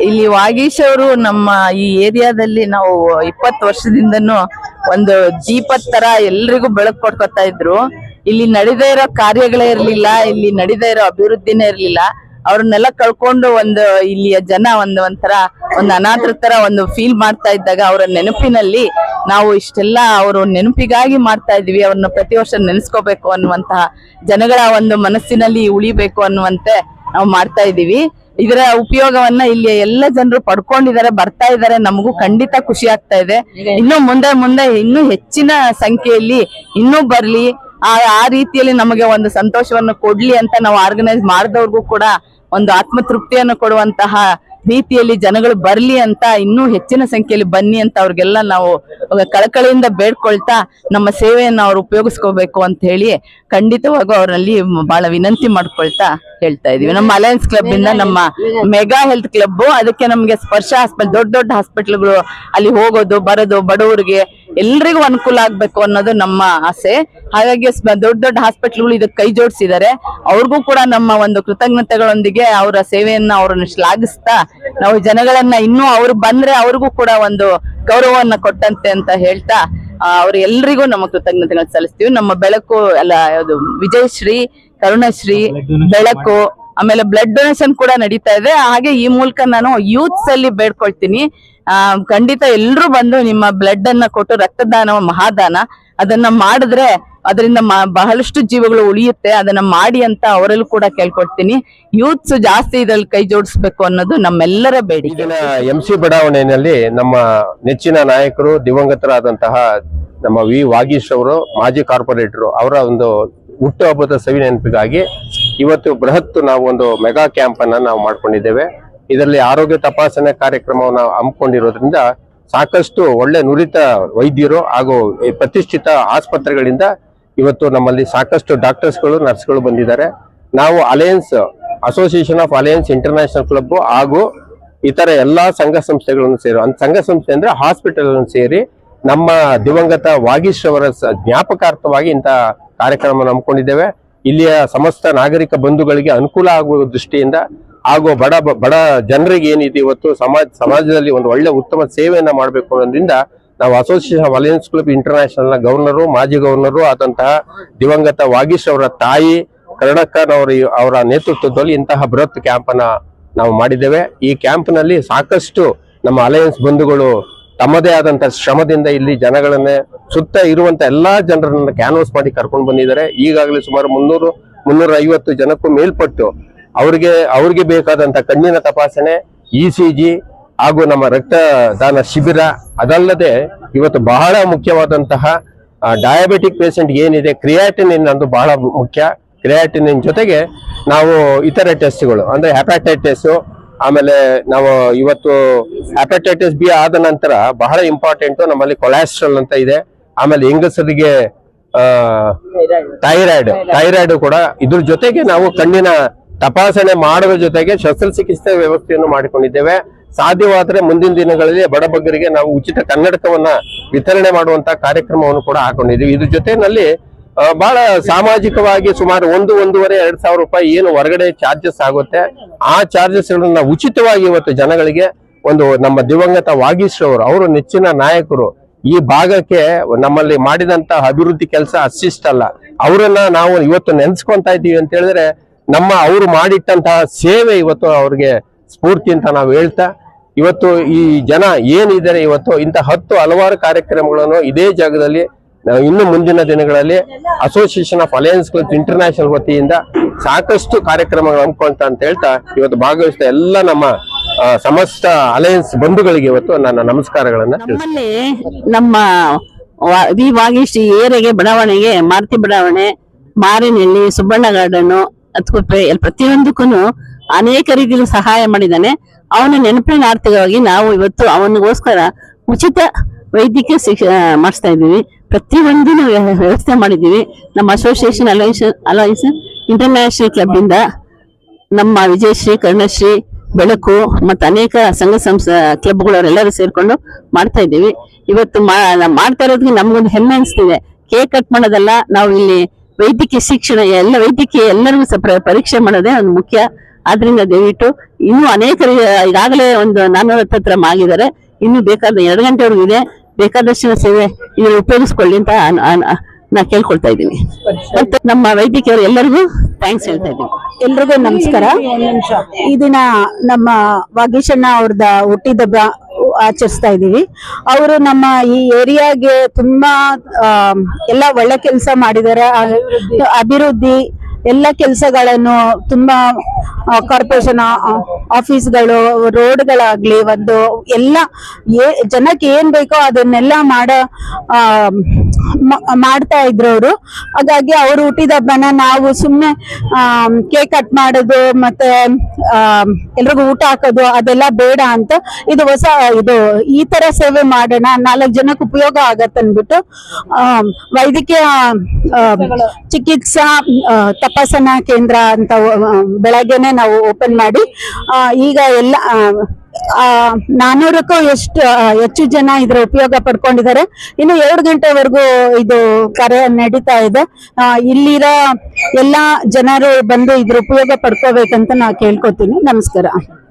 ಇಲ್ಲಿ ವಾಗೀಶ್ ಅವರು ನಮ್ಮ ಈ ಏರಿಯಾದಲ್ಲಿ ನಾವು 20 ವರ್ಷದಿಂದನೂ ಒಂದು ದೀಪದ ತರ ಎಲ್ರಿಗೂ ಬೆಳಕು ಕೊಡ್ಕೊತಾ ಇದ್ರು. ಇಲ್ಲಿ ನಡೀದೇ ಇರೋ ಕಾರ್ಯಗಳೇ ಇರ್ಲಿಲ್ಲ, ಇಲ್ಲಿ ನಡೀದೇ ಇರೋ ಅಭಿವೃದ್ಧಿನೇ ಇರ್ಲಿಲ್ಲ. ಅವ್ರನ್ನೆಲ್ಲ ಕಳ್ಕೊಂಡು ಒಂದು ಇಲ್ಲಿಯ ಜನ ಒಂಥರ ಒಂದು ಅನಾಥರ ತರ ಒಂದು ಫೀಲ್ ಮಾಡ್ತಾ ಇದ್ದಾಗ ಅವರ ನೆನಪಿನಲ್ಲಿ ನಾವು ಇಷ್ಟೆಲ್ಲ ಅವರು ನೆನಪಿಗಾಗಿ ಮಾಡ್ತಾ ಇದೀವಿ. ಅವ್ರನ್ನ ಪ್ರತಿ ವರ್ಷ ನೆನೆಸ್ಕೋಬೇಕು ಅನ್ನುವಂತಹ ಜನಗಳ ಒಂದು ಮನಸ್ಸಿನಲ್ಲಿ ಉಳಿಬೇಕು ಅನ್ನುವಂತೆ ನಾವು ಮಾಡ್ತಾ ಇದೀವಿ. ಇದರ ಉಪಯೋಗವನ್ನ ಇಲ್ಲಿ ಎಲ್ಲ ಜನರು ಪಡ್ಕೊಂಡಿದ್ದಾರೆ, ಬರ್ತಾ ಇದ್ದಾರೆ. ನಮಗೂ ಖಂಡಿತ ಖುಷಿ ಆಗ್ತಾ ಇದೆ. ಇನ್ನು ಮುಂದೆ ಇನ್ನೂ ಹೆಚ್ಚಿನ ಸಂಖ್ಯೆಯಲ್ಲಿ ಇನ್ನೂ ಬರ್ಲಿ, ಆ ರೀತಿಯಲ್ಲಿ ನಮಗೆ ಒಂದು ಸಂತೋಷವನ್ನು ಕೊಡ್ಲಿ ಅಂತ ನಾವು ಆರ್ಗನೈಸ್ ಮಾಡಿದವ್ರಿಗೂ ಕೂಡ ಒಂದು ಆತ್ಮತೃಪ್ತಿಯನ್ನು ಕೊಡುವಂತಹ ರೀತಿಯಲ್ಲಿ ಜನಗಳು ಬರ್ಲಿ ಅಂತ, ಇನ್ನೂ ಹೆಚ್ಚಿನ ಸಂಖ್ಯೆಯಲ್ಲಿ ಬನ್ನಿ ಅಂತ ಅವ್ರಿಗೆಲ್ಲ ನಾವು ಕಳಕಳಿಯಿಂದ ಬೇಡ್ಕೊಳ್ತಾ ನಮ್ಮ ಸೇವೆಯನ್ನು ಅವ್ರು ಉಪಯೋಗಿಸ್ಕೋಬೇಕು ಅಂತ ಹೇಳಿ ಖಂಡಿತವಾಗೂ ಅವರಲ್ಲಿ ಬಹಳ ವಿನಂತಿ ಮಾಡ್ಕೊಳ್ತಾ ಹೇಳ್ತಾ ಇದೀವಿ. ನಮ್ಮ ಅಲಯನ್ಸ್ ಕ್ಲಬ್ ಇಂದ ನಮ್ಮ ಮೆಗಾ ಹೆಲ್ತ್ ಕ್ಲಬ್, ಅದಕ್ಕೆ ನಮ್ಗೆ ಸ್ಪರ್ಶ ಹಾಸ್ಪಿಟಲ್, ದೊಡ್ಡ ಹಾಸ್ಪಿಟಲ್ಗಳು ಅಲ್ಲಿ ಹೋಗೋದು ಬರೋದು ಬಡವರಿಗೆ ಎಲ್ರಿಗೂ ಅನುಕೂಲ ಆಗ್ಬೇಕು ಅನ್ನೋದು ನಮ್ಮ ಆಸೆ. ಹಾಗಾಗಿ ದೊಡ್ಡ ಹಾಸ್ಪಿಟಲ್ಗಳು ಇದಕ್ಕೆ ಕೈ ಜೋಡಿಸಿದ್ದಾರೆ. ಅವ್ರಿಗೂ ಕೂಡ ನಮ್ಮ ಒಂದು ಕೃತಜ್ಞತೆಗಳೊಂದಿಗೆ ಅವರ ಸೇವೆಯನ್ನ ಅವ್ರನ್ನ ಶ್ಲಾಘಿಸ್ತಾ ನಾವು ಜನಗಳನ್ನ ಇನ್ನೂ ಅವ್ರು ಬಂದ್ರೆ ಅವ್ರಿಗೂ ಕೂಡ ಒಂದು ಗೌರವವನ್ನ ಕೊಟ್ಟಂತೆ ಅಂತ ಹೇಳ್ತಾ ಅವ್ರ ಎಲ್ರಿಗೂ ನಮ್ಮ ಕೃತಜ್ಞತೆಗಳನ್ನ ಸಲ್ಲಿಸ್ತೀವಿ. ನಮ್ಮ ಬೆಳಕು ಅಲ್ಲ ಯಾವುದು ವಿಜಯಶ್ರೀ, ಕರುಣಶ್ರೀ, ಬೆಳಕು, ಆಮೇಲೆ ಬ್ಲಡ್ ಡೊನೇಷನ್ ಕೂಡ ನಡೀತಾ ಇದೆ. ಹಾಗೆ ಈ ಮೂಲಕ ನಾನು ಯೂತ್ಸ್ ಅಲ್ಲಿ ಬೇಡ್ಕೊಳ್ತೀನಿ, ಖಂಡಿತ ಎಲ್ರು ಬಂದು ನಿಮ್ಮ ಬ್ಲಡ್ ಅನ್ನ ಕೊಟ್ಟು, ರಕ್ತದಾನ ಮಹಾದಾನ ಅದನ್ನ ಮಾಡಿದ್ರೆ ಅದರಿಂದ ಬಹಳಷ್ಟು ಜೀವಗಳು ಉಳಿಯುತ್ತೆ. ಅದನ್ನ ಮಾಡಿ ಅಂತ ಅವರಲ್ಲೂ ಕೂಡ ಕೇಳ್ಕೊಳ್ತೀನಿ. ಯೂತ್ಸ್ ಜಾಸ್ತಿ ಇದ್ರಲ್ಲಿ ಕೈ ಜೋಡಿಸ್ಬೇಕು ಅನ್ನೋದು ನಮ್ಮೆಲ್ಲರ ಬೇಡಿಕೆ. MC ಬಡಾವಣೆಯಲ್ಲಿ ನಮ್ಮ ನೆಚ್ಚಿನ ನಾಯಕರು ದಿವಂಗತರಾದಂತಹ ನಮ್ಮ ವಿ ವಾಗೀಶ್ ಅವರು, ಮಾಜಿ ಕಾರ್ಪೊರೇಟರ್, ಅವರ ಒಂದು ಹುಟ್ಟುಹಬ್ಬದ ಸವಿ ನೆನಪಿಗಾಗಿ ಇವತ್ತು ಬೃಹತ್ ನಾವು ಒಂದು ಮೆಗಾ ಕ್ಯಾಂಪ್ ಅನ್ನ ನಾವು ಮಾಡ್ಕೊಂಡಿದ್ದೇವೆ. ಇದರಲ್ಲಿ ಆರೋಗ್ಯ ತಪಾಸಣೆ ಕಾರ್ಯಕ್ರಮವನ್ನು ಹಮ್ಮಿಕೊಂಡಿರೋದ್ರಿಂದ ಸಾಕಷ್ಟು ಒಳ್ಳೆ ನುರಿತ ವೈದ್ಯರು ಹಾಗೂ ಪ್ರತಿಷ್ಠಿತ ಆಸ್ಪತ್ರೆಗಳಿಂದ ಇವತ್ತು ನಮ್ಮಲ್ಲಿ ಸಾಕಷ್ಟು ಡಾಕ್ಟರ್ಸ್ಗಳು, ನರ್ಸ್ಗಳು ಬಂದಿದ್ದಾರೆ. ನಾವು association of alliance international club ಹಾಗೂ ಇತರ ಎಲ್ಲಾ ಸಂಘ ಸಂಸ್ಥೆಗಳನ್ನು ಸೇರಿ, ಸಂಘ ಸಂಸ್ಥೆ ಅಂದ್ರೆ ಹಾಸ್ಪಿಟಲ್ ಸೇರಿ ನಮ್ಮ ದಿವಂಗತ ವಾಗೀಶ್ ಅವರ ಜ್ಞಾಪಕಾರ್ಥವಾಗಿ ಇಂಥ ಕಾರ್ಯಕ್ರಮ ಹಮ್ಮಿಕೊಂಡಿದ್ದೇವೆ. ಇಲ್ಲಿಯ ಸಮಸ್ತ ನಾಗರಿಕ ಬಂಧುಗಳಿಗೆ ಅನುಕೂಲ ಆಗುವ ದೃಷ್ಟಿಯಿಂದ ಹಾಗೂ ಬಡ ಜನರಿಗೆ ಏನಿದೆ ಇವತ್ತು ಸಮಾಜದಲ್ಲಿ ಒಂದು ಒಳ್ಳೆ ಉತ್ತಮ ಸೇವೆಯನ್ನ ಮಾಡಬೇಕು ಅನ್ನೋದ್ರಿಂದ ನಾವು association of alliance club international ನ ಗವರ್ನರು, ಮಾಜಿ ಗವರ್ನರು ಆದಂತಹ ದಿವಂಗತ ವಾಗೀಶ್ ಅವರ ತಾಯಿ ಕರುಣಕ್ಕನವರು ಅವರ ನೇತೃತ್ವದಲ್ಲಿ ಇಂತಹ ಬೃಹತ್ ಕ್ಯಾಂಪ್ ಅನ್ನ ನಾವು ಮಾಡಿದ್ದೇವೆ. ಈ ಕ್ಯಾಂಪ್ ನಲ್ಲಿ ಸಾಕಷ್ಟು ನಮ್ಮ ಅಲಯನ್ಸ್ ಬಂಧುಗಳು ತಮ್ಮದೇ ಆದಂತಹ ಶ್ರಮದಿಂದ ಇಲ್ಲಿ ಜನಗಳನ್ನೇ ಸುತ್ತ ಇರುವಂತ ಎಲ್ಲಾ ಜನರನ್ನ ಕ್ಯಾನ್ವಾಸ್ ಮಾಡಿ ಕರ್ಕೊಂಡು ಬಂದಿದ್ದಾರೆ. ಈಗಾಗಲೇ ಸುಮಾರು 300-350 ಜನಕ್ಕೂ ಮೇಲ್ಪಟ್ಟು ಅವ್ರಿಗೆ ಬೇಕಾದಂತ ಕಣ್ಣಿನ ತಪಾಸಣೆ, ECG ಹಾಗೂ ನಮ್ಮ ರಕ್ತದಾನ ಶಿಬಿರ, ಅದಲ್ಲದೆ ಇವತ್ತು ಬಹಳ ಮುಖ್ಯವಾದಂತಹ ಡಯಾಬಿಟಿಕ್ ಪೇಷಂಟ್ ಏನಿದೆ ಕ್ರಿಯಾಟಿನಿನ್ ಅಂದು ಬಹಳ ಮುಖ್ಯ. ಕ್ರಿಯಾಟಿನಿನ್ ಜೊತೆಗೆ ನಾವು ಇತರೆ ಟೆಸ್ಟ್ಗಳು ಅಂದ್ರೆ ಹೆಪಟೈಟಿಸ್, ಆಮೇಲೆ ನಾವು ಇವತ್ತು ಹೆಪಟೈಟಿಸ್ B ಆದ ನಂತರ ಬಹಳ ಇಂಪಾರ್ಟೆಂಟ್ ನಮ್ಮಲ್ಲಿ ಕೊಲೆಸ್ಟ್ರಾಲ್ ಅಂತ ಇದೆ. ಆಮೇಲೆ ಹೆಂಗಸರಿಗೆ ಥೈರಾಯ್ಡ್ ಕೂಡ. ಇದ್ರ ಜೊತೆಗೆ ನಾವು ಕಣ್ಣಿನ ತಪಾಸಣೆ ಮಾಡುವ ಜೊತೆಗೆ ಶಸ್ತ್ರಚಿಕಿತ್ಸೆ ವ್ಯವಸ್ಥೆಯನ್ನು ಮಾಡಿಕೊಂಡಿದ್ದೇವೆ. ಸಾಧ್ಯವಾದರೆ ಮುಂದಿನ ದಿನಗಳಲ್ಲಿ ಬಡಬಗ್ಗರಿಗೆ ನಾವು ಉಚಿತ ಕನ್ನಡಕವನ್ನ ವಿತರಣೆ ಮಾಡುವಂತ ಕಾರ್ಯಕ್ರಮವನ್ನು ಕೂಡ ಹಾಕೊಂಡಿದ್ದೀವಿ. ಇದ್ರ ಜೊತೆನಲ್ಲಿ ಬಹಳ ಸಾಮಾಜಿಕವಾಗಿ ಸುಮಾರು 1-1.5 ರೂಪಾಯಿ ಏನು ಹೊರಗಡೆ ಚಾರ್ಜಸ್ ಆಗುತ್ತೆ, ಆ ಚಾರ್ಜಸ್ ಗಳನ್ನ ಉಚಿತವಾಗಿ ಇವತ್ತು ಜನಗಳಿಗೆ ಒಂದು ನಮ್ಮ ದಿವಂಗತ ವಾಗೀಶ್ ಅವರು ನೆಚ್ಚಿನ ನಾಯಕರು ಈ ಭಾಗಕ್ಕೆ ನಮ್ಮಲ್ಲಿ ಮಾಡಿದಂತ ಅಭಿವೃದ್ಧಿ ಕೆಲಸ ಅಷ್ಟಿಷ್ಟಲ್ಲ, ಅವರನ್ನ ನಾವು ಇವತ್ತು ನೆನ್ಸ್ಕೊಂತ ಇದ್ದೀವಿ ಅಂತ ಹೇಳಿದ್ರೆ ಅವರು ಮಾಡಿಟ್ಟಂತಹ ಸೇವೆ ಇವತ್ತು ಅವ್ರಿಗೆ ಸ್ಫೂರ್ತಿ ಅಂತ ನಾವು ಹೇಳ್ತಾ, ಇವತ್ತು ಈ ಜನ ಏನಿದ್ದಾರೆ ಇವತ್ತು ಇಂಥ 10 ಹಲವಾರು ಕಾರ್ಯಕ್ರಮಗಳನ್ನು ಇದೇ ಜಾಗದಲ್ಲಿ ಇನ್ನು ಮುಂದಿನ ದಿನಗಳಲ್ಲಿ association of alliance club international ವತಿಯಿಂದ ಸಾಕಷ್ಟು ಕಾರ್ಯಕ್ರಮಗಳು ಹಮ್ಮಿಕೊಂತ ಅಂತ ಹೇಳ್ತಾ ಇವತ್ತು ಭಾಗವಹಿಸಿದ ಎಲ್ಲ ನಮ್ಮ ಸಮಸ್ತ ಅಲಯನ್ಸ್ ಬಂಧುಗಳಿಗೆ ಇವತ್ತು ನನ್ನ ನಮಸ್ಕಾರಗಳನ್ನ ನಮ್ಮಲ್ಲಿ ನಮ್ಮ ವಿ ವಾಗೀಶ್ ಏರಿಯಾಗೆ ಬಡಾವಣೆಗೆ ಮಾರುತಿ ಬಡಾವಣೆ, ಮಾರಿನಹಳ್ಳಿ, ಸುಬ್ಬಣ್ಣ ಗಾರ್ಡನ್, ಅತ್ಕುಪ್ಪೆ ಪ್ರತಿಯೊಂದಕ್ಕೂ ಅನೇಕ ರೀತಿಯಲ್ಲಿ ಸಹಾಯ ಮಾಡಿದ್ದಾನೆ. ಅವನ ನೆನಪಿನಾರ್ಥವಾಗಿ ನಾವು ಇವತ್ತು ಅವನಿಗೋಸ್ಕರ ಉಚಿತ ವೈದ್ಯಕೀಯ ಮಾಡಿಸ್ತಾ ಇದ್ದೀವಿ. ಪ್ರತಿಯೊಂದು ವ್ಯವಸ್ಥೆ ಮಾಡಿದ್ದೀವಿ. ನಮ್ಮ ಅಸೋಸಿಯೇಷನ್ ಅಲಯನ್ಸ್ ಇಂಟರ್ನ್ಯಾಷನಲ್ ಕ್ಲಬ್ ಇಂದ ನಮ್ಮ ವಿಜಯಶ್ರೀ, ಕರುಣಶ್ರೀ, ಬೆಳಕು ಮತ್ತು ಅನೇಕ ಸಂಘ ಸಂಸ್ಥೆ ಕ್ಲಬ್ಗಳವರೆಲ್ಲರೂ ಸೇರ್ಕೊಂಡು ಮಾಡ್ತಾ ಇದ್ದೀವಿ. ಇವತ್ತು ಮಾಡ್ತಾ ಇರೋದಕ್ಕೆ ನಮ್ಗೊಂದು ಹೆಮ್ಮೆ ಅನಿಸ್ತಿದೆ. ಕೇಕ್ ಕಟ್ ಮಾಡೋದಲ್ಲ, ನಾವು ಇಲ್ಲಿ ವೈದ್ಯಕೀಯ ಶಿಕ್ಷಣ ವೈದ್ಯಕೀಯ ಎಲ್ಲರಿಗೂ ಪರೀಕ್ಷೆ ಮಾಡೋದೇ ಒಂದು ಮುಖ್ಯ. ಆದ್ರಿಂದ ದಯವಿಟ್ಟು ಇನ್ನೂ ಅನೇಕರು ಈಗಾಗಲೇ ಒಂದು 400 ಹತ್ರ ಆಗಿದ್ದಾರೆ. ಇನ್ನು ಬೇಕಾದ 2 ಗಂಟೆವರೆಗೂ ಇದೆ, ಬೇಕಾದಷ್ಟು ಸೇವೆ ಇದನ್ನು ಉಪಯೋಗಿಸ್ಕೊಳ್ಳಿ ಅಂತ ನಾ ಕೇಳ್ಕೊಳ್ತಾ ಇದ್ದೀನಿ. ಮತ್ತೆ ನಮ್ಮ ವೈದ್ಯಕೀಯರು ಎಲ್ಲರಿಗೂ ಥ್ಯಾಂಕ್ಸ್ ಹೇಳ್ತಾ ಇದ್ದೀನಿ. ಎಲ್ರಿಗೂ ನಮಸ್ಕಾರ. ಈ ದಿನ ನಮ್ಮ ವಾಗೀಶಣ್ಣ ಅವ್ರದ ಹುಟ್ಟಿದಬ್ಬ ಆಚರಿಸ್ತಾ ಇದೀವಿ. ಅವರು ನಮ್ಮ ಈ ಏರಿಯಾಗೆ ತುಂಬಾ ಎಲ್ಲ ಒಳ್ಳೆ ಕೆಲಸ ಮಾಡಿದ್ದಾರೆ. ಅಭಿವೃದ್ಧಿ ಎಲ್ಲ ಕೆಲಸಗಳನ್ನು ತುಂಬಾ ಕಾರ್ಪೊರೇಷನ್ ಆಫೀಸ್ಗಳು, ರೋಡ್ಗಳಾಗ್ಲಿ, ಒಂದು ಎಲ್ಲ ಜನಕ್ಕೆ ಏನ್ ಬೇಕೋ ಅದನ್ನೆಲ್ಲ ಮಾಡ್ತಾ ಇದ್ರು ಅವರು. ಹಾಗಾಗಿ ಅವ್ರು ಹುಟ್ಟಿದ ಹಬ್ಬನ ನಾವು ಸುಮ್ನೆ ಕೇಕ್ ಕಟ್ ಮಾಡೋದು ಮತ್ತೆ ಎಲ್ರಿಗೂ ಊಟ ಹಾಕೋದು ಅದೆಲ್ಲ ಬೇಡ ಅಂತ ಇದು ಈ ತರ ಸೇವೆ ಮಾಡೋಣ, 4 ಜನಕ್ಕೆ ಉಪಯೋಗ ಆಗತ್ತೆ ಅಂದ್ಬಿಟ್ಟು ವೈದ್ಯಕೀಯ ಚಿಕಿತ್ಸಾ ತಪಾಸಣಾ ಕೇಂದ್ರ ಅಂತ ಬೆಳಗ್ಗೆನೆ ನಾವು ಓಪನ್ ಮಾಡಿ ಈಗ ಎಲ್ಲ 400ಕ್ಕೂ ಹೆಚ್ಚು ಜನ ಇದರ ಉಪಯೋಗ ಪಡ್ಕೊಂಡಿದ್ದಾರೆ. ಇನ್ನು 2 ಗಂಟೆವರೆಗೂ ಇದು ಕಾರ್ಯ ನಡೀತಾ ಇದೆ. ಇಲ್ಲಿರೋ ಎಲ್ಲಾ ಜನರು ಬಂದು ಇದ್ರ ಉಪಯೋಗ ಪಡ್ಕೋಬೇಕಂತ ನಾ ಕೇಳ್ಕೊತೀನಿ. ನಮಸ್ಕಾರ.